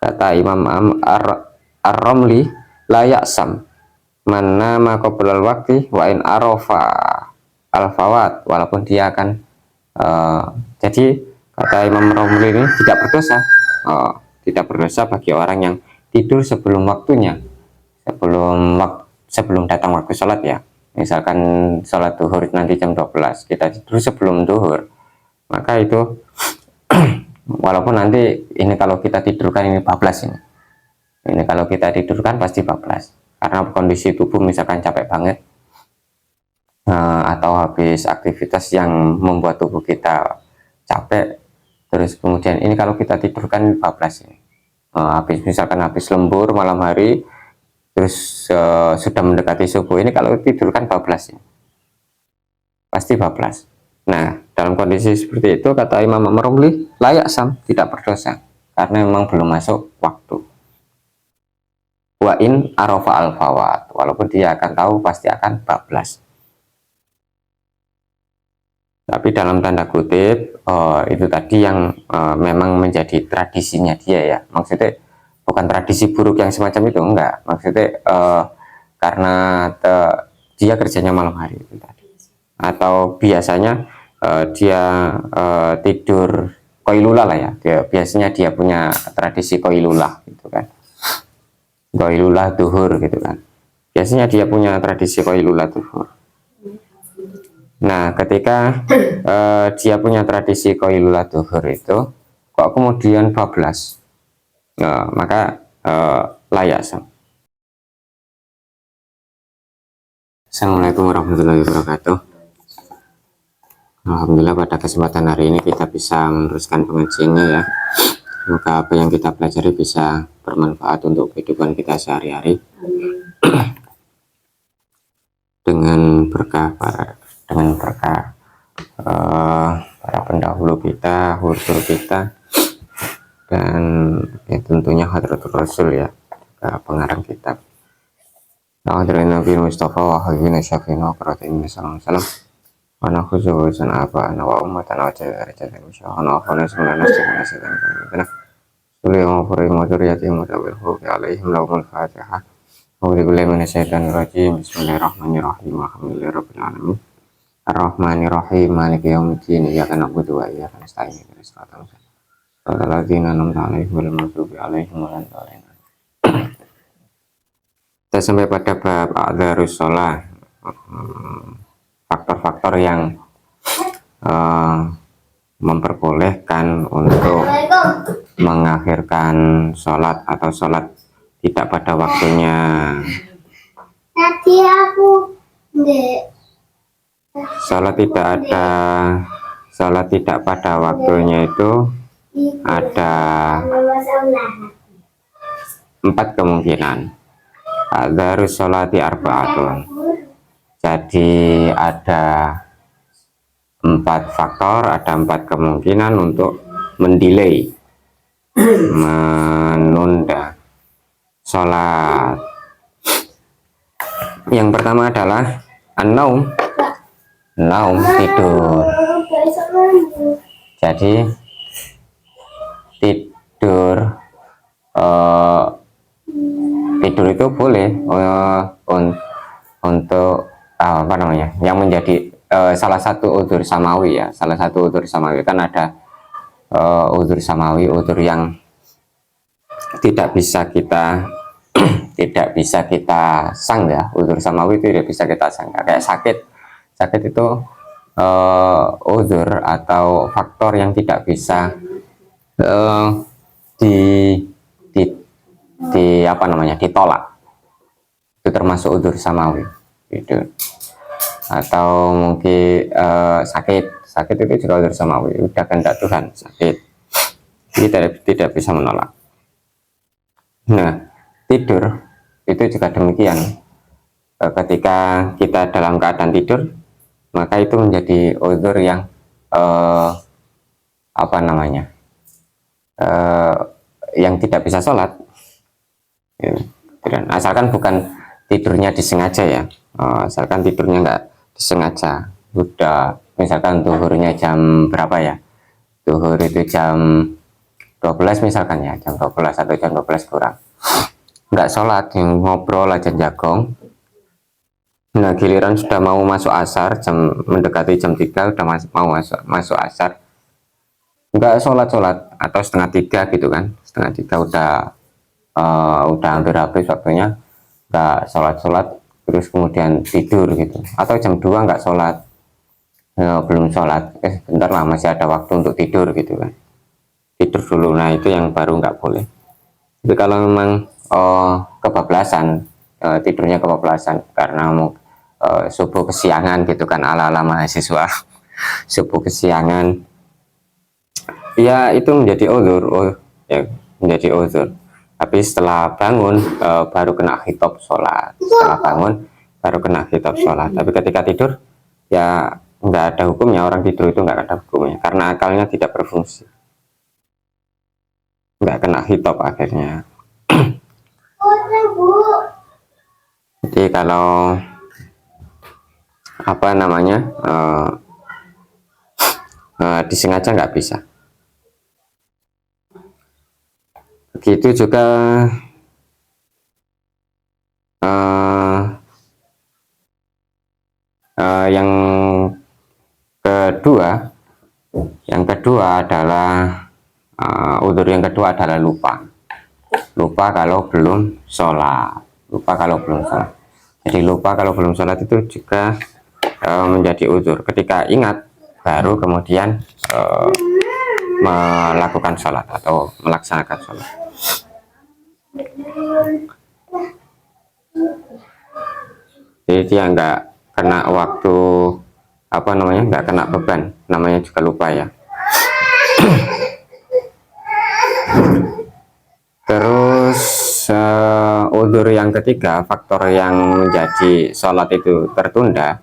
Kata Imam Ar-Romli, la ya'sam man nama qoblal waqti wa in arafa al-fawat, walaupun dia akan jadi kata Imam Romli ini tidak berdosa, tidak berdosa bagi orang yang tidur sebelum waktunya, sebelum datang waktu sholat ya. Misalkan sholat duhur nanti jam 12, kita tidur sebelum duhur, maka itu walaupun nanti ini kalau kita tidurkan ini bablas ini kalau kita tidurkan pasti bablas karena kondisi tubuh misalkan capek banget atau habis aktivitas yang membuat tubuh kita capek, terus kemudian ini kalau kita tidurkan bablas ini misalkan habis lembur malam hari terus sudah mendekati subuh, ini kalau tidurkan bablas ini pasti bablas. Nah, dalam kondisi seperti itu kata Imam Romli, layak sam, tidak berdosa karena memang belum masuk waktu. Wa in arafa al-fawat, walaupun dia akan tahu pasti akan bablas. Tapi dalam tanda kutip itu tadi yang memang menjadi tradisinya dia ya. Maksudnya bukan tradisi buruk yang semacam itu, enggak. Maksudnya karena dia kerjanya malam hari itu tadi. Atau biasanya dia tidur koilulah lah ya, biasanya dia punya tradisi koilulah gitu kan, koilulah duhur gitu kan, biasanya dia punya tradisi koilulah duhur. Nah ketika dia punya tradisi koilulah duhur itu kok kemudian bablas, maka layak sam. Assalamualaikum warahmatullahi wabarakatuh. Alhamdulillah pada kesempatan hari ini kita bisa meneruskan pengajiannya ya. Semoga apa yang kita pelajari bisa bermanfaat untuk kehidupan kita sehari-hari. Dengan berkah para pendahulu kita, hurdur kita, dan ya, tentunya Hadratul Rasul ya, pengarang kitab. Hadirin Nabi Mustafa wa hadina syafina wa qaratin sallallahu Ana khusyuk san apa ana wa ummatan wa jazaratan syahana wa nasmana nasmana nasmana Suli wa furi muduriyati mutabihu alaihim lahumul fatihah wa billahi minasyaitonir rajim. Bismillahirrahmanirrahim. Alhamdulillahirabbil alamin. Arrahmanirrahim. Maliki yaumiddin. Iyyaka na'budu wa iyyaka nasta'in. Ihdinas siratal mustaqim. Shiratal ladzina an'amta 'alaihim ghairil maghdubi 'alaihim waladdallin. Kita sampai pada bab a'dzarus shalah. Faktor-faktor yang memperbolehkan untuk mengakhirkan sholat atau sholat tidak pada waktunya. Sholat tidak pada waktunya itu ada 4 kemungkinan. Adzarus sholati arba'atun. Jadi ada 4 faktor, ada 4 kemungkinan untuk mendelay, menunda sholat. Yang pertama adalah an-naum, tidur. Jadi tidur itu boleh untuk apa namanya, yang menjadi salah satu udzur samawi ya. Salah satu udzur samawi kan ada udzur samawi, udzur yang tidak bisa kita sanggah. Udzur samawi itu tidak bisa kita sanggah, kayak sakit itu udzur atau faktor yang tidak bisa ditolak. Itu termasuk udzur samawi gitu. Atau mungkin sakit itu juga udzur samawi, udah kehendak Tuhan sakit, jadi tidak bisa menolak. Nah tidur itu juga demikian. Ketika kita dalam keadaan tidur, maka itu menjadi udzur yang yang tidak bisa sholat ya. Asalkan bukan tidurnya disengaja ya, asalkan tidurnya nggak disengaja. Udah misalkan duhurnya jam berapa ya, duhur itu jam 12 12 misalkan ya, jam 12 atau jam 12 kurang nggak sholat, yang ngobrol aja jagong. Nah giliran sudah mau masuk asar, mendekati jam 3 udah mau masuk asar, nggak sholat atau setengah 3 gitu kan, setengah 3 udah hampir habis waktunya, nggak sholat terus kemudian tidur gitu, atau jam 2 nggak sholat, belum sholat, bentar lah masih ada waktu untuk tidur gitu kan, tidur dulu. Nah itu yang baru nggak boleh. Jadi kalau memang kebablasan, tidurnya kebablasan karena mau subuh kesiangan gitu kan, ala-ala mahasiswa subuh kesiangan, ya itu menjadi uzur. Ya menjadi uzur. Tapi setelah bangun baru kena khitab sholat, setelah bangun baru kena khitab sholat. Tapi ketika tidur ya nggak ada hukumnya, orang tidur itu nggak ada hukumnya karena akalnya tidak berfungsi, nggak kena khitab akhirnya. Jadi kalau apa namanya disengaja nggak bisa. Begitu juga yang kedua adalah udzur yang kedua adalah lupa kalau belum sholat. Jadi lupa kalau belum sholat itu juga menjadi udzur. Ketika ingat baru kemudian melakukan sholat atau melaksanakan sholat. Jadi dia nggak kena waktu, apa namanya, nggak kena beban, namanya juga lupa ya. Terus udzur yang ketiga, faktor yang menjadi sholat itu tertunda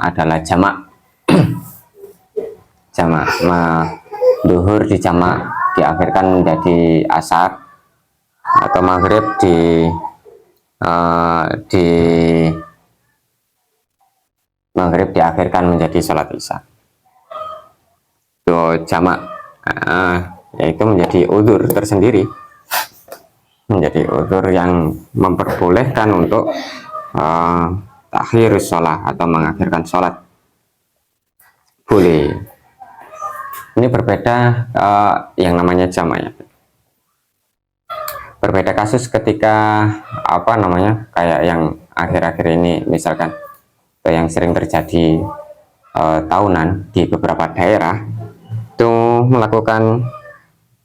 adalah jamak. Duhur di jamak diakhirkan menjadi asar, atau maghrib maghrib diakhirkan menjadi sholat isya. Itu jamak, yaitu menjadi udzur tersendiri, menjadi udzur yang memperbolehkan untuk takhir sholat atau mengakhirkan sholat, boleh. Ini berbeda yang namanya jamak ya. Berbeda kasus ketika apa namanya, kayak yang akhir-akhir ini misalkan, yang sering terjadi tahunan di beberapa daerah itu melakukan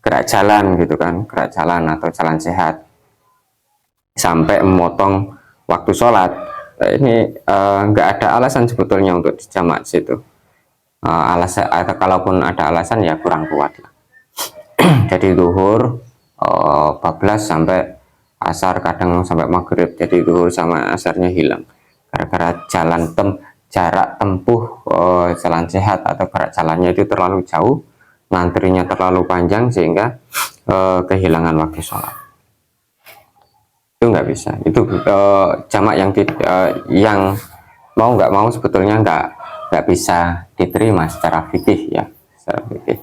gerak jalan gitu kan, gerak jalan atau jalan sehat sampai memotong waktu sholat. Ini nggak ada alasan sebetulnya untuk dijamak situ. Alasan, atau kalaupun ada alasan ya kurang kuat lah. Jadi zuhur bablas sampai asar, kadang sampai maghrib, jadi zuhur sama asarnya hilang gara-gara jarak tempuh jalan sehat atau gerak jalannya itu terlalu jauh, ngantrinya terlalu panjang sehingga kehilangan waktu sholat. Itu nggak bisa. Itu jamak yang mau nggak mau sebetulnya nggak bisa diterima secara fikih ya, secara fikih.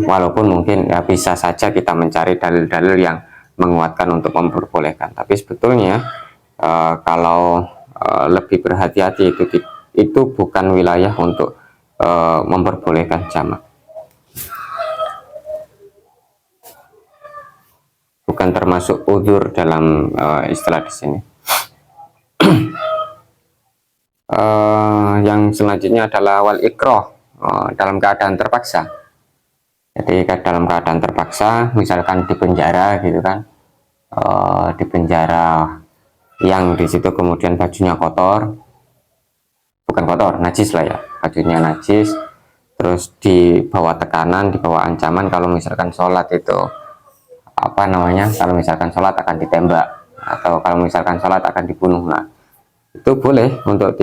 Walaupun mungkin ya bisa saja kita mencari dalil-dalil yang menguatkan untuk memperbolehkan, tapi sebetulnya kalau lebih berhati-hati, itu bukan wilayah untuk memperbolehkan jamak, bukan termasuk udzur dalam istilah di sini. Yang selanjutnya adalah wal ikrah, dalam keadaan terpaksa. Jadi dalam keadaan terpaksa, misalkan di penjara gitu kan, di penjara yang di situ kemudian bajunya kotor, bukan kotor, najis lah ya, bajunya najis, terus di bawah tekanan, di bawah ancaman kalau misalkan sholat itu apa namanya, kalau misalkan sholat akan ditembak atau kalau misalkan sholat akan dibunuh. Nah itu boleh untuk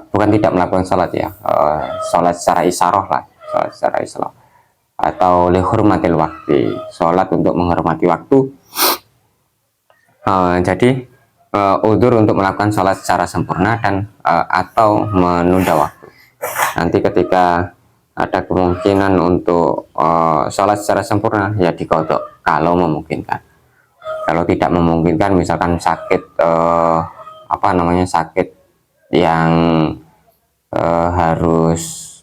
bukan tidak melakukan sholat ya, sholat secara isyarah lah, sholat secara isyarah, atau lihurmatil waktu, sholat untuk menghormati waktu. Jadi udzur untuk melakukan sholat secara sempurna dan atau menunda waktu. Nanti ketika ada kemungkinan untuk sholat secara sempurna, ya diqadha kalau memungkinkan. Kalau tidak memungkinkan, misalkan sakit sakit yang harus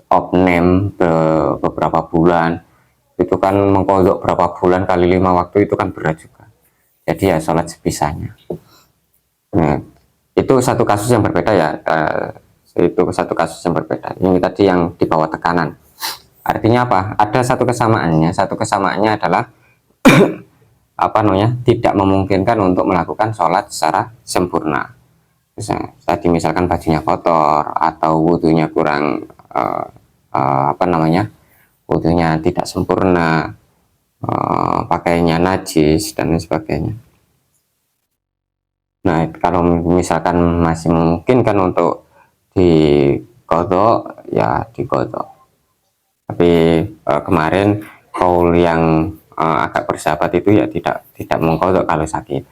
opname beberapa bulan, itu kan mengkodok berapa bulan kali 5 waktu, itu kan berat juga. Jadi ya sholat sebisanya. Nah, itu satu kasus yang berbeda ya. Itu satu kasus yang berbeda. Ini tadi yang di bawah tekanan. Artinya apa? Ada satu kesamaannya. Satu kesamaannya adalah tidak memungkinkan untuk melakukan sholat secara sempurna. Tadi misalkan bajunya kotor atau wudhunya kurang wudhunya tidak sempurna, pakainya najis dan lain sebagainya. Nah, kalau misalkan masih memungkinkan untuk diqadha, ya diqadha. Tapi kemarin kaul yang agak bersahabat itu ya tidak mengqadha kalau sakit.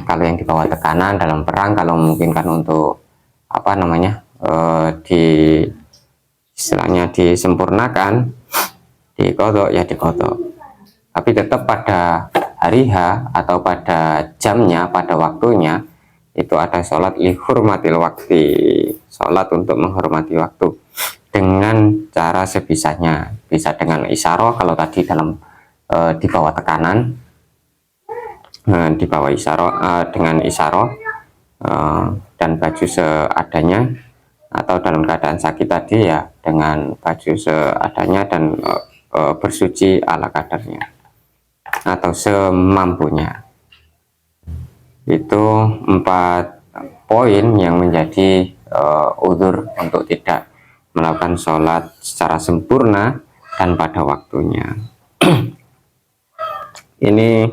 Kalau yang di bawah tekanan dalam perang, kalau memungkinkan untuk istilahnya disempurnakan, diqadha ya diqadha. Tapi tetap pada hari H atau pada jamnya, pada waktunya, itu ada sholat lihurmatil waktu, sholat untuk menghormati waktu dengan cara sebisanya. Bisa dengan isyarah kalau tadi dalam di bawah tekanan, di bawah isyarah, dengan isyarah dan baju seadanya, atau dalam keadaan sakit tadi ya dengan baju seadanya dan bersuci ala kadarnya atau semampunya. Itu 4 poin yang menjadi uzur untuk tidak melakukan sholat secara sempurna dan pada waktunya. Ini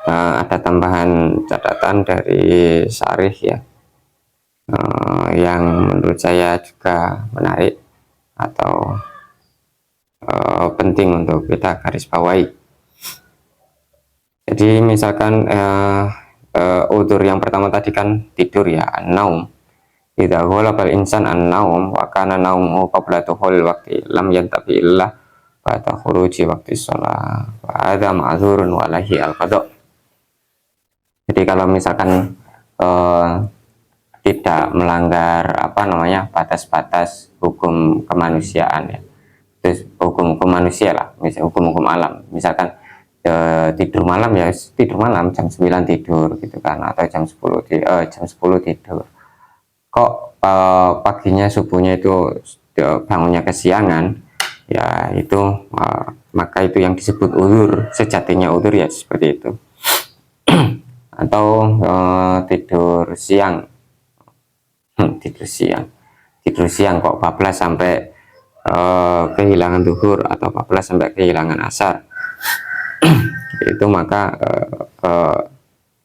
ada tambahan catatan dari Syarih ya, yang menurut saya juga menarik atau penting untuk kita garis bawahi. Jadi misalkan udzur yang pertama tadi kan tidur ya, an-naum. Idza ghalabal insan an-naum wa kana naumuhu qabla dukhulil waqti lam yantafi illa ba'da khuruji waqti shalah wa hadza ma'dzurun wa lahi al-qada'. Jadi kalau misalkan tidak melanggar batas-batas hukum kemanusiaan ya, terus hukum manusia lah, misalnya hukum alam, misalkan tidur malam ya tidur malam, jam 9 tidur gitu kan, atau jam 10 tidur, kok paginya subuhnya itu bangunnya kesiangan, ya itu maka itu yang disebut uzur. Sejatinya uzur ya seperti itu. Atau tidur siang kok bablas sampai kehilangan duhur atau bablas sampai kehilangan asar, itu maka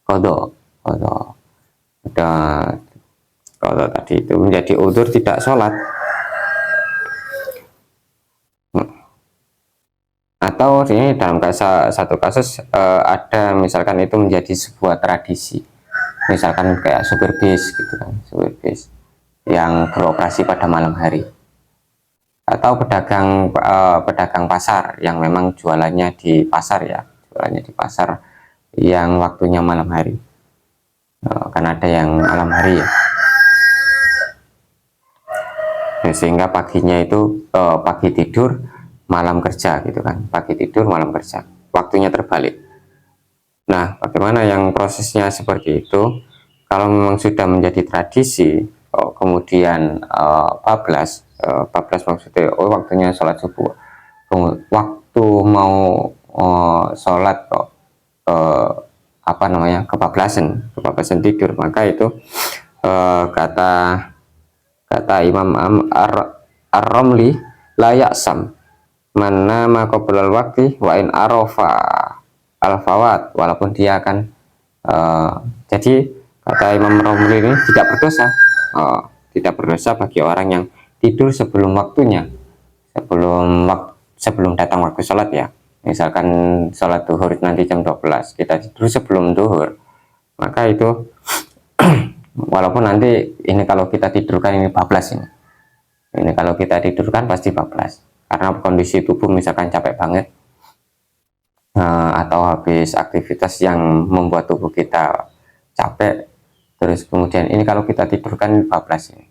qadha tadi itu menjadi uzur tidak sholat. Atau ini dalam satu kasus ada misalkan itu menjadi sebuah tradisi, misalkan kayak supir bis gitu kan, supir bis yang beroperasi pada malam hari, atau pedagang pasar yang memang jualannya di pasar yang waktunya malam hari, kan ada yang malam hari ya, sehingga paginya itu pagi tidur malam kerja gitu kan, pagi tidur malam kerja, waktunya terbalik. Nah, bagaimana yang prosesnya seperti itu? Kalau memang sudah menjadi tradisi, kemudian bablas maksudnya waktunya sholat subuh, waktu mau sholat kok kebablasan tidur, maka itu kata Imam Ar-Ramli, la ya'sam man nama qoblal waqti wa in arafa al-fawat, walaupun dia akan jadi kata Imam Ramli ini tidak berdosa bagi orang yang tidur sebelum waktunya, sebelum datang waktu sholat ya. Misalkan sholat duhur nanti jam 12, kita tidur sebelum duhur, maka itu walaupun nanti ini kalau kita tidurkan ini bablas ini, Ini kalau kita tidur kan pasti bablas, karena kondisi tubuh misalkan capek banget atau habis aktivitas yang membuat tubuh kita capek, terus kemudian ini kalau kita tidur kan bablas ini.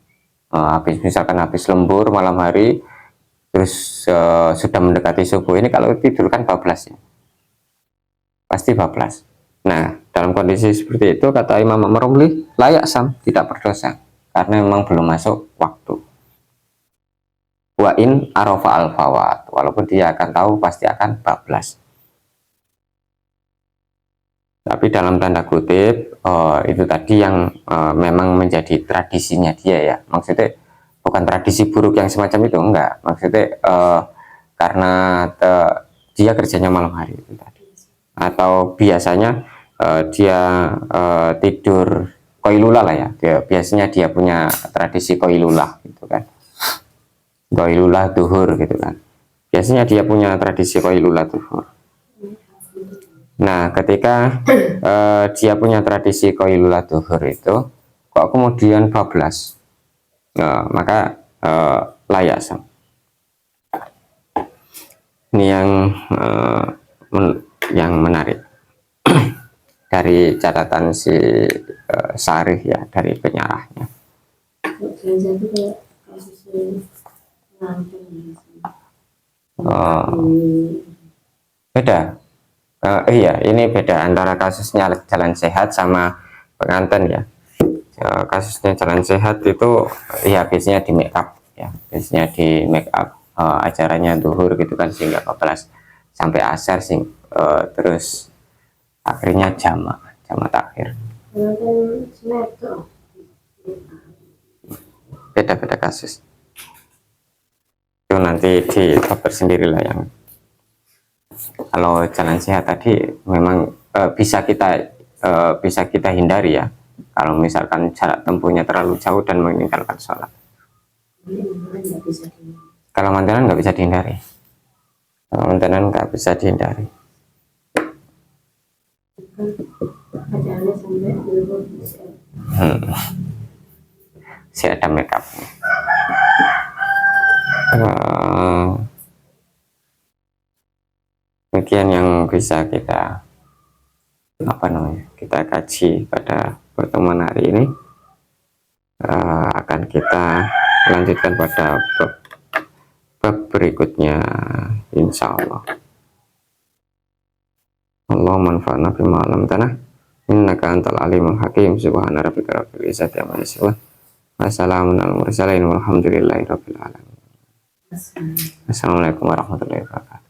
Habis misalkan habis lembur malam hari, terus sudah mendekati subuh, ini kalau tidur kan bablas ya, pasti bablas. Nah, dalam kondisi seperti itu kata Imam Romli, layak sam, tidak berdosa, karena memang belum masuk waktu. Wa in arafa al fawat, walaupun dia akan tahu pasti akan bablas. Tapi dalam tanda kutip itu tadi yang memang menjadi tradisinya dia ya, maksudnya bukan tradisi buruk yang semacam itu, enggak, maksudnya karena dia kerjanya malam hari itu tadi, atau biasanya dia tidur koilula lah ya, biasanya dia punya tradisi koilula gitu kan, koilula duhur gitu kan, biasanya dia punya tradisi koilula duhur. Nah, ketika dia punya tradisi koilula duhur itu, kok kemudian bablas, maka layak sam. Ini yang menarik dari catatan si Sarih ya, dari penyarahnya. Beda. Iya, ini beda antara kasusnya jalan sehat sama pengantin ya. Kasusnya jalan sehat itu ya biasanya di make up ya, biasanya di make up acaranya duhur gitu kan, sehingga bablas sampai asar sih, terus akhirnya jama takhir. Beda-beda kasus. Itu nanti di dokter sendirilah yang. Kalau jalan sehat tadi memang bisa kita hindari ya, kalau misalkan jarak tempuhnya terlalu jauh dan meninggalkan sholat. Kalau mantenan nggak bisa dihindari, Saya ada makeup. Demikian yang bisa kita kaji pada pertemuan hari ini. Akan kita lanjutkan pada bab berikutnya, insya Allah. Allah manfa'na bima 'allamtana innaka antal alimul hakim. Subhana rabbika rabbil izzati amma yasifun. Wassalamun alal mursalin walhamdulillahi rabbil alamin. Assalamualaikum warahmatullahi wabarakatuh.